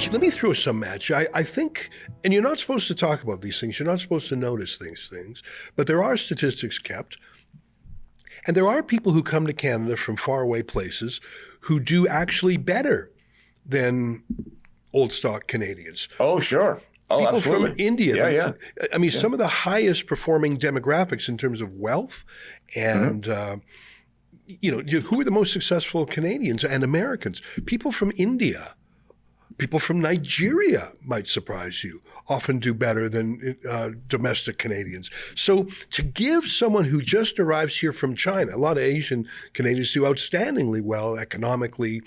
Let me throw some at you. I think, and you're not supposed to talk about these things. You're not supposed to notice these things, but there are statistics kept. And there are people who come to Canada from faraway places who do actually better than old stock Canadians. Oh, sure. Oh, people absolutely. From India. Yeah. I mean, some of the highest performing demographics in terms of wealth and, who are the most successful Canadians and Americans? People from India. People from Nigeria might surprise you, often do better than domestic Canadians. So to give someone who just arrives here from China, a lot of Asian Canadians do outstandingly well economically.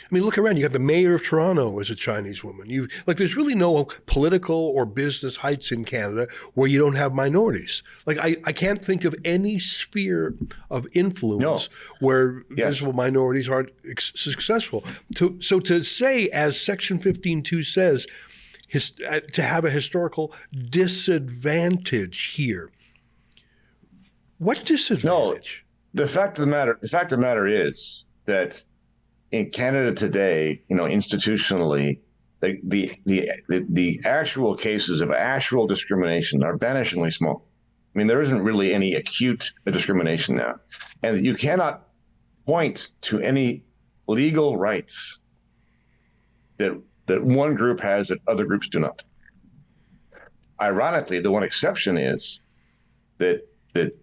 I mean, look around. You got the mayor of Toronto as a Chinese woman. There's really no political or business heights in Canada where you don't have minorities. I can't think of any sphere of influence where visible minorities aren't successful. So to say, as Section 15.2 says, to have a historical disadvantage here. What disadvantage? No, the fact of the matter is that in Canada today, institutionally, the actual cases of actual discrimination are vanishingly small. I mean, there isn't really any acute discrimination now, and you cannot point to any legal rights that one group has that other groups do not. Ironically, the one exception is that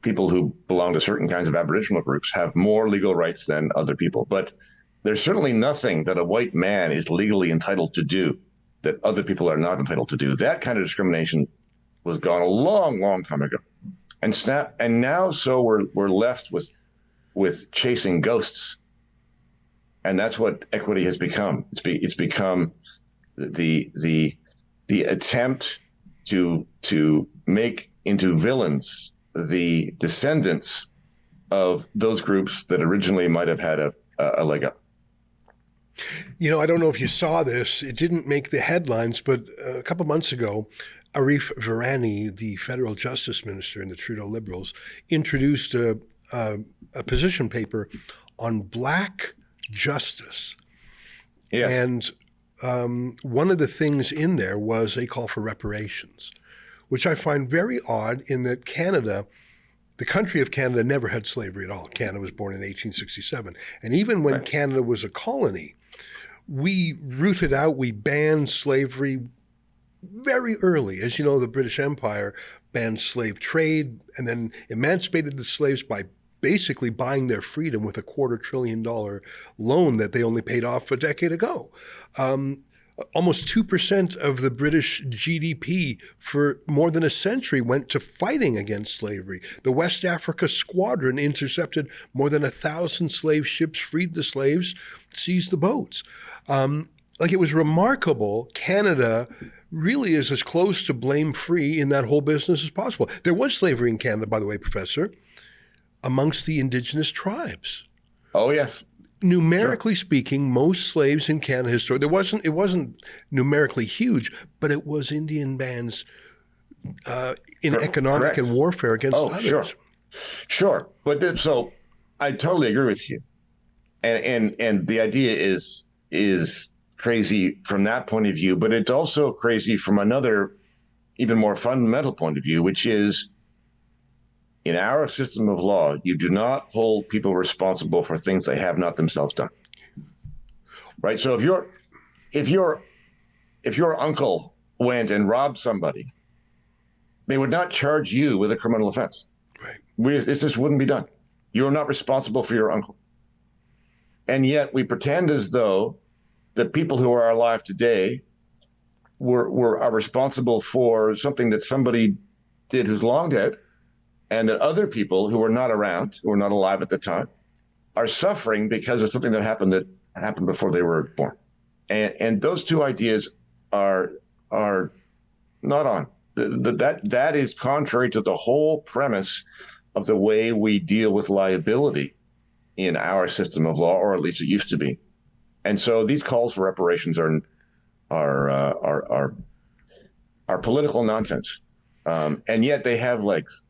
people who belong to certain kinds of Aboriginal groups have more legal rights than other people, but there's certainly nothing that a white man is legally entitled to do that other people are not entitled to do. That kind of discrimination was gone a long, long time ago. And now so we're left with chasing ghosts. And that's what equity has become. It's become the attempt to make into villains the descendants of those groups that originally might have had a leg up. I don't know if you saw this. It didn't make the headlines, but a couple months ago, Arif Virani, the federal justice minister in the Trudeau Liberals, introduced a position paper on Black justice. Yes. And one of the things in there was a call for reparations, which I find very odd in that Canada, the country of Canada, never had slavery at all. Canada was born in 1867. And even when Canada was a colony, we rooted out, we banned slavery very early. As you know, the British Empire banned slave trade and then emancipated the slaves by basically buying their freedom with a $250 billion loan that they only paid off a decade ago. Almost 2% of the British GDP for more than a century went to fighting against slavery. The West Africa Squadron intercepted more than 1,000 slave ships, freed the slaves, seized the boats. It was remarkable. Canada really is as close to blame-free in that whole business as possible. There was slavery in Canada, by the way, Professor, amongst the Indigenous tribes. Oh, yes. Numerically speaking, most slaves in Canada historically, it wasn't numerically huge, but it was Indian bands in economic and warfare against others. Sure. But so I totally agree with you. And the idea is crazy from that point of view, but it's also crazy from another, even more fundamental point of view, which is, in our system of law, you do not hold people responsible for things they have not themselves done. Right? So if your uncle went and robbed somebody, they would not charge you with a criminal offense. Right. It just wouldn't be done. You're not responsible for your uncle. And yet we pretend as though the people who are alive today are responsible for something that somebody did who's long dead, and that other people who were not around, who were not alive at the time, are suffering because of something that happened before they were born. And those two ideas are not on. That is contrary to the whole premise of the way we deal with liability in our system of law, or at least it used to be. And so these calls for reparations are political nonsense, and yet they have legs.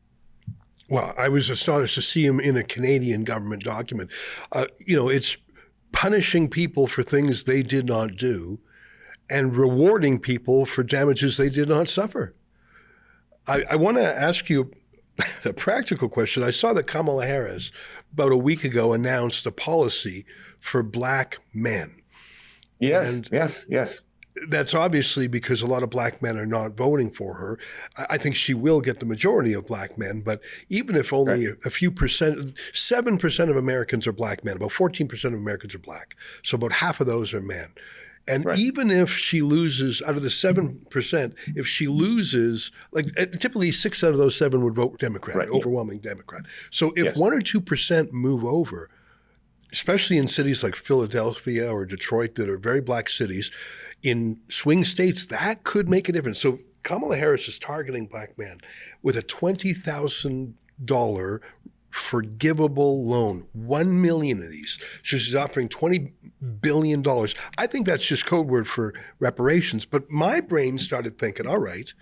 Well, I was astonished to see him in a Canadian government document. It's punishing people for things they did not do and rewarding people for damages they did not suffer. I want to ask you a practical question. I saw that Kamala Harris about a week ago announced a policy for black men. Yes. That's obviously because a lot of black men are not voting for her. I think she will get the majority of black men, but even if only a few percent, 7% of Americans are black men, about 14% of Americans are black. So about half of those are men. And even if she loses, out of the 7%, if she loses, like typically 6 out of those 7 would vote Democrat, overwhelming Democrat. So if 1 or 2% move over, especially in cities like Philadelphia or Detroit that are very black cities, in swing states, that could make a difference. So Kamala Harris is targeting black men with a $20,000 forgivable loan, 1 million of these. So she's offering $20 billion. I think that's just code word for reparations. But my brain started thinking, all right,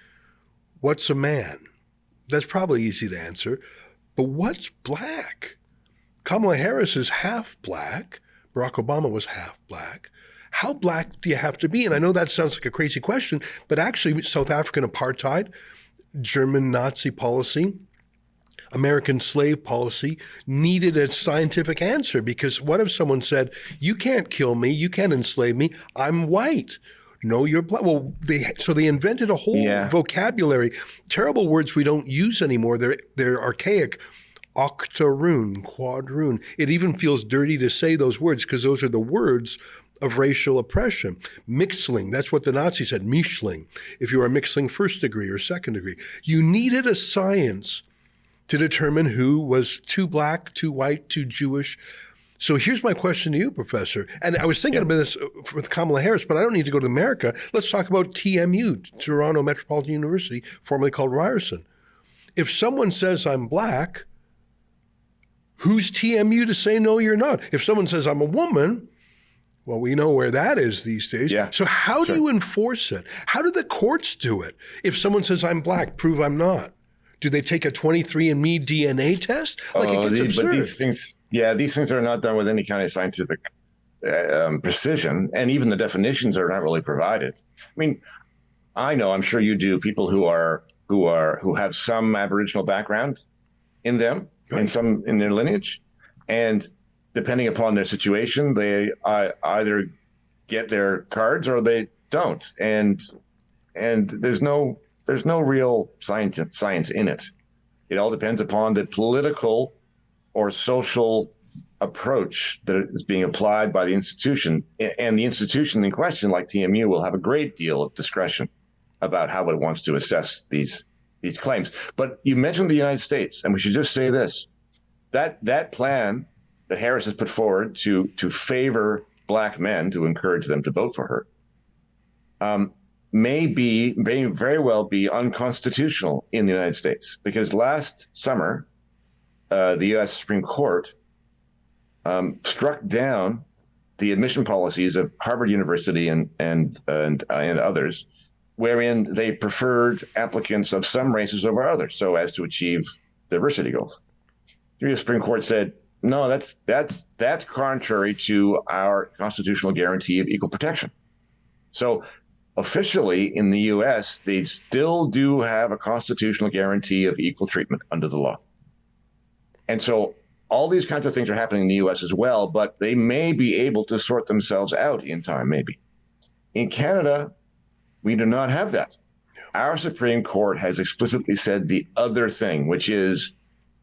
what's a man? That's probably easy to answer. But what's black? Kamala Harris is half black. Barack Obama was half black. How black do you have to be? And I know that sounds like a crazy question, but actually South African apartheid, German Nazi policy, American slave policy needed a scientific answer, because what if someone said, you can't kill me, you can't enslave me, I'm white. No, you're black. Well, they invented a whole vocabulary, terrible words we don't use anymore. They're archaic. Octoroon, quadroon. It even feels dirty to say those words because those are the words of racial oppression. Mixling, that's what the Nazis said, Mischling, if you are mixling first degree or second degree. You needed a science to determine who was too black, too white, too Jewish. So here's my question to you, Professor. And I was thinking about this with Kamala Harris, but I don't need to go to America. Let's talk about TMU, Toronto Metropolitan University, formerly called Ryerson. If someone says I'm black, who's TMU to say, no, you're not? If someone says I'm a woman, well, we know where that is these days. Yeah. So how do you enforce it? How do the courts do it? If someone says I'm black, prove I'm not. Do they take a 23andMe DNA test? Like, it gets absurd. But these things are not done with any kind of scientific precision, and even the definitions are not really provided. I mean, I'm sure you do. People who have some Aboriginal background in them, and some in their lineage, and depending upon their situation, they either get their cards or they don't, and there's no real science in it. It all depends upon the political or social approach that is being applied by the institution. And the institution in question, like TMU, will have a great deal of discretion about how it wants to assess these claims. But you mentioned the United States, and we should just say this. That plan that Harris has put forward to favor black men, to encourage them to vote for her, may very well be unconstitutional in the United States, because last summer, the U.S. Supreme Court struck down the admission policies of Harvard University and others, wherein they preferred applicants of some races over others, so as to achieve diversity goals. The U.S. Supreme Court said, no, that's contrary to our constitutional guarantee of equal protection. So officially in the U.S., they still do have a constitutional guarantee of equal treatment under the law. And so all these kinds of things are happening in the U.S. as well, but they may be able to sort themselves out in time, maybe. In Canada, we do not have that. Our Supreme Court has explicitly said the other thing, which is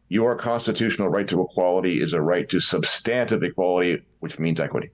your constitutional right to equality is a right to substantive equality, which means equity.